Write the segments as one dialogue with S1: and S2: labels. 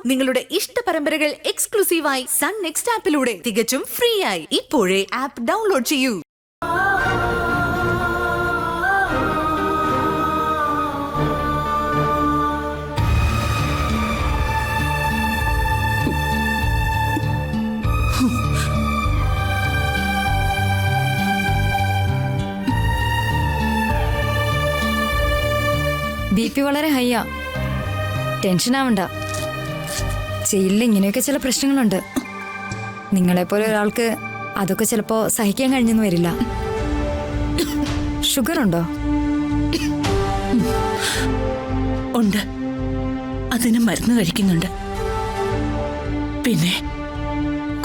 S1: നിങ്ങളുടെ ഇഷ്ട പരമ്പരകൾ എക്സ്ക്ലൂസീവായി സൺ നെക്സ്റ്റ് ആപ്പിലൂടെ തികച്ചും ഫ്രീ ആയി ഇപ്പോഴേ ആപ്പ് ഡൗൺലോഡ് ചെയ്യൂ.
S2: BP വളരെ ഹൈയാ, ടെൻഷൻ ആവണ്ട. ജയിലിൽ ഇങ്ങനെയൊക്കെ ചില പ്രശ്നങ്ങളുണ്ട്. നിങ്ങളെപ്പോലെ ഒരാൾക്ക് അതൊക്കെ ചിലപ്പോ സഹിക്കാൻ കഴിഞ്ഞെന്ന് വരില്ല. ഷുഗർ ഉണ്ടോ?
S3: ഉണ്ട്, അതിന് മരുന്ന് കഴിക്കുന്നുണ്ട്. പിന്നെ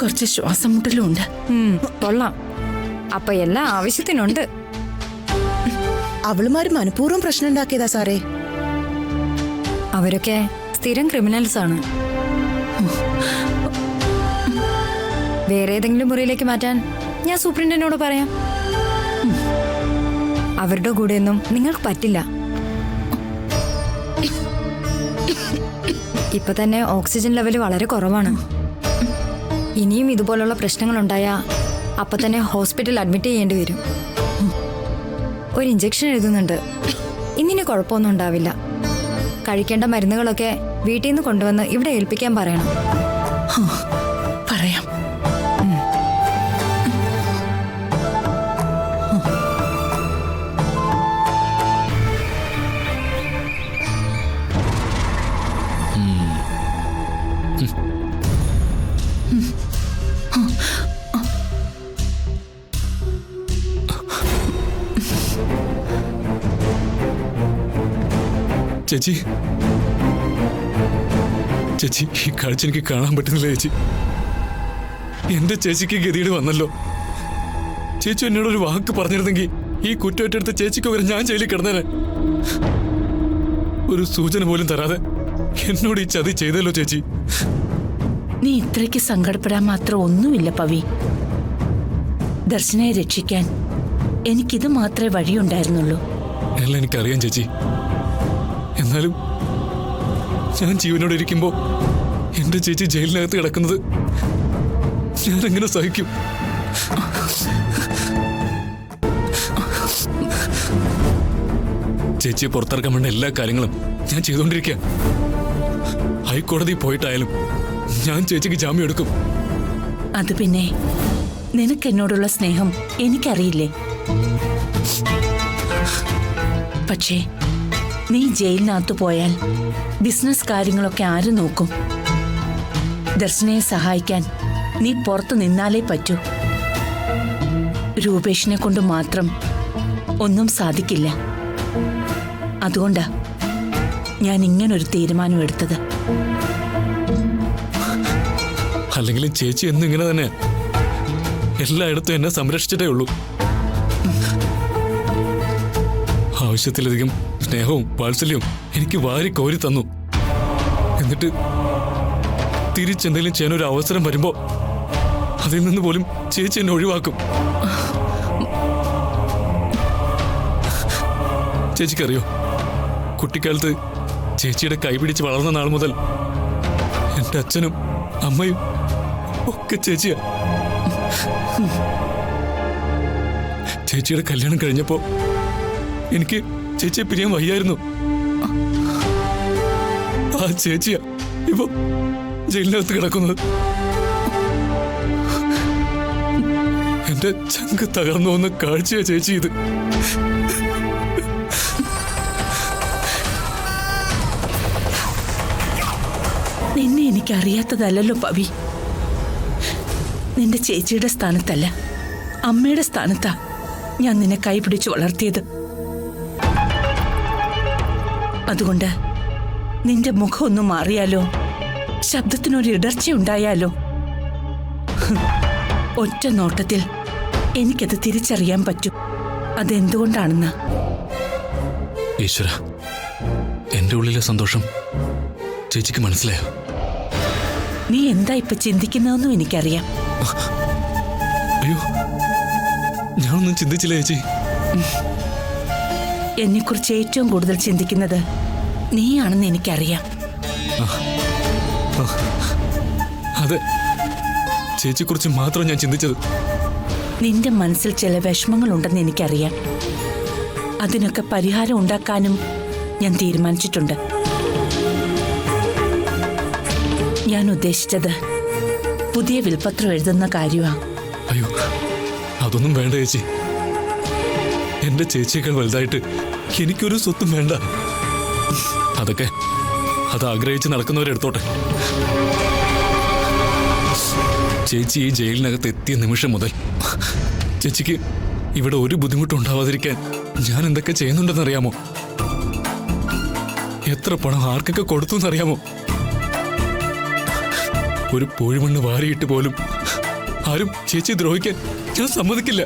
S3: കുറച്ച് ശ്വാസം മുട്ടലും ഉണ്ട്.
S2: കൊള്ളാം, അപ്പൊ എല്ലാ ആവശ്യത്തിനുണ്ട്.
S4: അവളുമാര് മനഃപൂർവ്വം പ്രശ്നം ഉണ്ടാക്കിയതാ സാറേ.
S2: അവരൊക്കെ സ്ഥിരം ക്രിമിനൽസ് ആണ്. വേറെ ഏതെങ്കിലും മുറിയിലേക്ക് മാറ്റാൻ ഞാൻ സൂപ്രണ്ടിനോട് പറയാം. അവരുടെ കൂടെയൊന്നും നിങ്ങൾക്ക് പറ്റില്ല. ഇപ്പൊ തന്നെ ഓക്സിജൻ ലെവൽ വളരെ കുറവാണ്. ഇനിയും ഇതുപോലുള്ള പ്രശ്നങ്ങൾ ഉണ്ടായാ അപ്പൊ തന്നെ ഹോസ്പിറ്റലിൽ അഡ്മിറ്റ് ചെയ്യേണ്ടി വരും. ഒരു ഇഞ്ചക്ഷൻ എഴുതുന്നുണ്ട്. ഇന്നിന് കുഴപ്പമൊന്നും ഉണ്ടാവില്ല. കഴിക്കേണ്ട മരുന്നുകളൊക്കെ വീട്ടിൽ നിന്ന് കൊണ്ടുവന്ന് ഇവിടെ ഏൽപ്പിക്കാൻ പറയണം.
S3: പറയാം.
S5: ചേച്ചി, ചേച്ചി, ഈ കാഴ്ച എനിക്ക് കാണാൻ പറ്റുന്നില്ല ചേച്ചി. എന്റെ ചേച്ചിക്ക് ഗതിയുടെ വന്നല്ലോ. ചേച്ചി എന്നോടൊരു വാക്ക് പറഞ്ഞിരുന്നെങ്കിൽ ഈ കുറ്റമേറ്റെടുത്ത ചേച്ചിക്ക് വരെ ഞാൻ ജയിലിൽ കിടന്നേനെ. ഒരു സൂചന പോലും തരാതെ എന്നോട് ഈ ചതി ചെയ്തല്ലോ ചേച്ചി.
S3: നീ ഇത്രയ്ക്ക് സങ്കടപ്പെടാൻ മാത്രം ഒന്നുമില്ല പവി. ദർശനയെ രക്ഷിക്കാൻ എനിക്കിത് മാത്രമേ വഴിയുണ്ടായിരുന്നുള്ളൂ.
S5: എല്ലാം എനിക്കറിയാം ചേച്ചി. എന്നാലും ഞാൻ ജീവനോടെ ഇരിക്കുമ്പോ എന്റെ ചേച്ചി ജയിലിനകത്ത് കിടക്കുന്നത് ഞാനെങ്ങനെ സഹിക്കും? ചേച്ചിയെ പുറത്തിറക്കാൻ വേണ്ട എല്ലാ കാര്യങ്ങളും ഞാൻ ചെയ്തുകൊണ്ടിരിക്കുക. ഹൈക്കോടതി പോയിട്ടായാലും ഞാൻ ചേച്ചിക്ക് ജാമ്യം എടുക്കും.
S3: അത് പിന്നെ നിനക്ക് എന്നോടുള്ള സ്നേഹം എനിക്കറിയില്ലേ? പക്ഷേ നീ ജയിലിനകത്ത് പോയാൽ ബിസിനസ് കാര്യങ്ങളൊക്കെ ആര് നോക്കും? ദർശനയെ സഹായിക്കാൻ നീ പുറത്തു നിന്നാലേ പറ്റൂ. രൂപേഷിനെ കൊണ്ട് മാത്രം ഒന്നും സാധിക്കില്ല. അതുകൊണ്ടാ ഞാൻ ഇങ്ങനൊരു തീരുമാനം എടുത്തത്.
S5: അല്ലെങ്കിലും ചേച്ചി എന്നും ഇങ്ങനെ തന്നെ എല്ലായിടത്തും എന്നെ സംരക്ഷിച്ചിട്ടേ ഉള്ളൂ. ആവശ്യത്തിലധികം സ്നേഹവും വാത്സല്യവും എനിക്ക് വാരി കോരി തന്നു. എന്നിട്ട് തിരിച്ചെന്തെങ്കിലും ചെയ്യാൻ ഒരു അവസരം വരുമ്പോ അതിൽ നിന്ന് പോലും ചേച്ചി എന്നെ ഒഴിവാക്കും. ചേച്ചിക്കറിയോ, കുട്ടിക്കാലത്ത് ചേച്ചിയുടെ കൈപിടിച്ച് വളർന്ന നാൾ മുതൽ എന്റെ അച്ഛനും അമ്മയും ഒക്കെ ചേച്ചിയാ. ചേച്ചിയുടെ കല്യാണം കഴിഞ്ഞപ്പോ എനിക്ക് ചേച്ചിയെ പിരിയാൻ വയ്യായിരുന്നു. ആ ചേച്ചിയാ ഇപ്പൊ ജയിലിനകത്ത് കിടക്കുന്നത്. എന്റെ ചങ്ക് തകർന്നു വന്ന കാഴ്ചയാ ചേച്ചി ഇത്.
S3: നിന്നെ എനിക്കറിയാത്തതല്ലോ പവി. നിന്റെ ചേച്ചിയുടെ സ്ഥാനത്തല്ല, അമ്മയുടെ സ്ഥാനത്താ ഞാൻ നിന്നെ കൈപിടിച്ച് വളർത്തിയത്. അതുകൊണ്ട് നിന്റെ മുഖം ഒന്ന് മാറിയാലോ, ശബ്ദത്തിനൊരു ഇടർച്ചയുണ്ടായാലോ, ഒറ്റ നോട്ടത്തിൽ എനിക്കത് തിരിച്ചറിയാൻ പറ്റും. അതെന്തുകൊണ്ടാണെന്ന്.
S5: ഈശ്വര, എന്റെ ഉള്ളിലെ സന്തോഷം ചേച്ചിക്ക് മനസ്സിലായോ?
S3: നീ എന്താ ഇപ്പൊ ചിന്തിക്കുന്നതെന്നും എനിക്കറിയാം.
S5: അയ്യോ, ഞാനൊന്നും ചിന്തിച്ചില്ല ചേച്ചി.
S3: എന്നെക്കുറിച്ച് ഏറ്റവും കൂടുതൽ ചിന്തിക്കുന്നത് നീയാണെന്ന് എനിക്കറിയാം.
S5: അതെ, ചേച്ചിയെക്കുറിച്ച് മാത്രം ഞാൻ ചിന്തിച്ചത്.
S3: നിന്റെ മനസ്സിൽ ചില വിഷമങ്ങളുണ്ടെന്ന് എനിക്കറിയാം. അതിനൊക്കെ പരിഹാരം ഉണ്ടാക്കാനും ഞാൻ തീരുമാനിച്ചിട്ടുണ്ട്. ഞാൻ ഉദ്ദേശിച്ചത് പുതിയ വിൽപത്രം എഴുതുന്ന കാര്യമാണ്.
S5: അയ്യോ, അതൊന്നും വേണ്ട ചേച്ചി. എന്റെ ചേച്ചിയേക്കാൾ വലുതായിട്ട് എനിക്കൊരു സ്വത്തും വേണ്ട. അതൊക്കെ അത് ആഗ്രഹിച്ച് നടക്കുന്നവരെടുത്തോട്ടെ. ചേച്ചി ഈ ജയിലിനകത്ത് എത്തിയ നിമിഷം മുതൽ ചേച്ചിക്ക് ഇവിടെ ഒരു ബുദ്ധിമുട്ടും ഉണ്ടാവാതിരിക്കാൻ ഞാൻ എന്തൊക്കെ ചെയ്യുന്നുണ്ടെന്നറിയാമോ? എത്ര പണം ആർക്കൊക്കെ കൊടുത്തു എന്നറിയാമോ? ഒരു പൂഴിമണ്ണ് വാരിയിട്ട് പോലും ആരും ചേച്ചി ദ്രോഹിക്കാൻ ഞാൻ സമ്മതിക്കില്ല.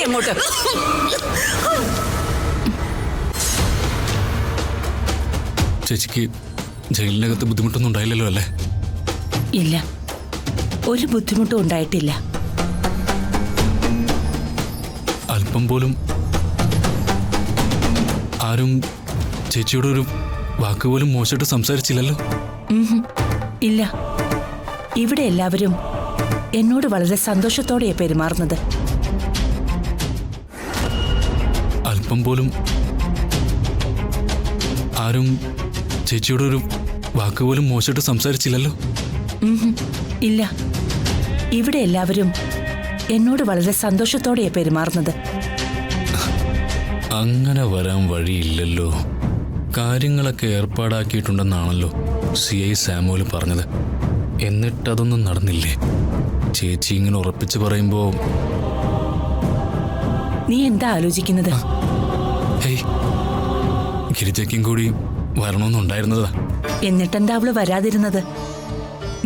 S3: അങ്ങോട്ട്
S5: ചേച്ചിക്ക് ജയിലിനകത്ത് ബുദ്ധിമുട്ടൊന്നും ഉണ്ടായില്ലല്ലോ അല്ലേ?
S3: ഇല്ല, ഒരു ബുദ്ധിമുട്ടും ഉണ്ടായിട്ടില്ല.
S5: അല്പം പോലും ആരും ചേച്ചിയോട് ഒരു വാക്കുപോലും മോശമായിട്ട് സംസാരിച്ചില്ലല്ലോ?
S3: ഇല്ല, ഇവിടെ എല്ലാവരും എന്നോട് വളരെ സന്തോഷത്തോടെയാണ് പെരുമാറുന്നത്.
S5: അല്പം പോലും ആരും ചേച്ചിയോട് ഒരു വാക്കുപോലും മോശമായിട്ട് സംസാരിച്ചില്ലല്ലോ?
S3: ഇല്ല, ഇവിടെ എല്ലാവരും എന്നോട് വളരെ സന്തോഷത്തോടെയാണ് പെരുമാറുന്നത്.
S5: അങ്ങനെ വരാൻ വഴിയില്ലല്ലോ. കാര്യങ്ങളൊക്കെ ഏർപ്പാടാക്കിയിട്ടുണ്ടെന്നാണല്ലോ CI സാമുവൽ പറഞ്ഞത്. എന്നിട്ടതൊന്നും നടന്നില്ലേ? ചേച്ചി ഇങ്ങനെ ഉറപ്പിച്ച് പറയുമ്പോ
S3: നീ എന്താ ആലോചിക്കുന്നത്?
S5: ഹേയ്, ഗിരിജയ്ക്കും കൂടി വരണമെന്നുണ്ടായിരുന്നതാ.
S3: എന്നിട്ടെന്താ അവള് വരാതിരുന്നത്?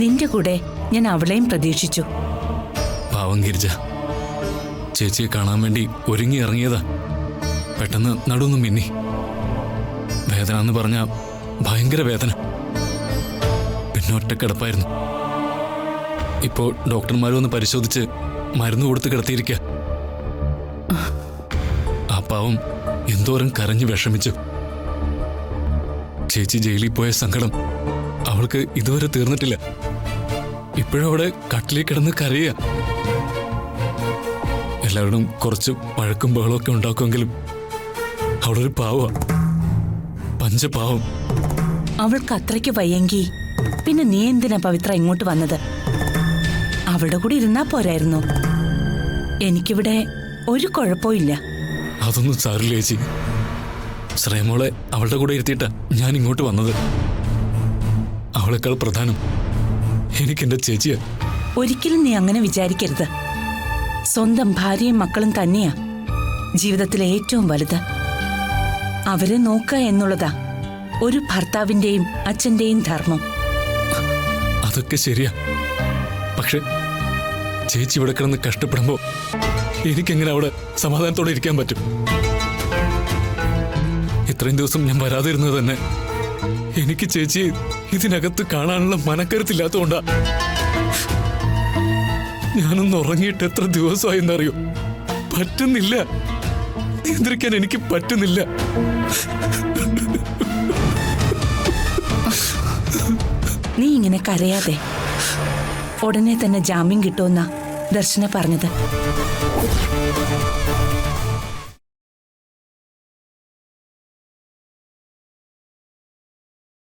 S3: നിന്റെ കൂടെ ഞാൻ അവളെയും പ്രതീക്ഷിച്ചു.
S5: പാവം ഗിരിജ ചേച്ചിയെ കാണാൻ വേണ്ടി ഒരുങ്ങി ഇറങ്ങിയതാ. പെട്ടെന്ന് നടുവൊന്നും മിന്നി. വേദന എന്ന് പറഞ്ഞ ഭയങ്കര വേദന. പിന്നെ ഒറ്റക്കിടപ്പായിരുന്നു. ഇപ്പോ ഡോക്ടർമാർ വന്ന് പരിശോധിച്ച് മരുന്ന് കൊടുത്ത് കിടത്തിയിരിക്കുക. ആ പാവം എന്തോരം കരഞ്ഞു വിഷമിച്ചു. ചേച്ചി ജയിലിൽ പോയ സങ്കടം അവൾക്ക് ഇതുവരെ തീർന്നിട്ടില്ല. ഇപ്പോഴും അവിടെ കട്ടിലിൽ കിടന്ന് കരയുക. എല്ലാവരും കുറച്ച് വഴക്കും ബഹളമൊക്കെ ഉണ്ടാക്കുമെങ്കിലും അവളൊരു പാവ, പഞ്ചപാവം.
S3: അവൾക്ക് അത്രയ്ക്ക് വയ്യെങ്കി പിന്നെ നീ എന്തിനാ പവിത്ര ഇങ്ങോട്ട് വന്നത്? അവളുടെ കൂടെ ഇരുന്നാ പോരായിരുന്നു. എനിക്കിവിടെ ഒരു കുഴപ്പമില്ല.
S5: അതൊന്നും സാരില്ല ചേച്ചി. ശ്രേയമോളെ അവളുടെ കൂടെ ഇരുത്തിയിട്ടാ ഞാൻ ഇങ്ങോട്ട് വന്നത്. അവളെക്കാൾ പ്രധാനം എനിക്കെന്റെ ചേച്ചിയാ.
S3: ഒരിക്കലും നീ അങ്ങനെ വിചാരിക്കരുത്. സ്വന്തം ഭാര്യയും മക്കളും തന്നെയാ ജീവിതത്തിലെ ഏറ്റവും വലുത്. അവരെ നോക്കുക എന്നുള്ളതാ ഒരു ഭർത്താവിന്റെയും അച്ഛന്റെയും ധർമ്മം.
S5: അതൊക്കെ ശരിയാ. പക്ഷെ ചേച്ചി ഇവിടെ കിടന്ന് കഷ്ടപ്പെടുമ്പോ എനിക്കെങ്ങനെ അവിടെ സമാധാനത്തോടെ ഇരിക്കാൻ പറ്റും? ഇത്രയും ദിവസം ഞാൻ വരാതിരുന്നത് തന്നെ എനിക്ക് ചേച്ചിയെ ഇതിനകത്ത് കാണാനുള്ള മനക്കരുത്തില്ലാത്തതുകൊണ്ടാ. ഞാനൊന്ന് ഉറങ്ങിയിട്ട് എത്ര ദിവസമായെന്നറിയോ? പറ്റുന്നില്ല, നിയന്ത്രിക്കാൻ എനിക്ക് പറ്റുന്നില്ല.
S3: നീ ഇങ്ങനെ കരയാതെ. ഉടനെ തന്നെ ജാമ്യം കിട്ടുമെന്നാ ദർശന പറഞ്ഞത്.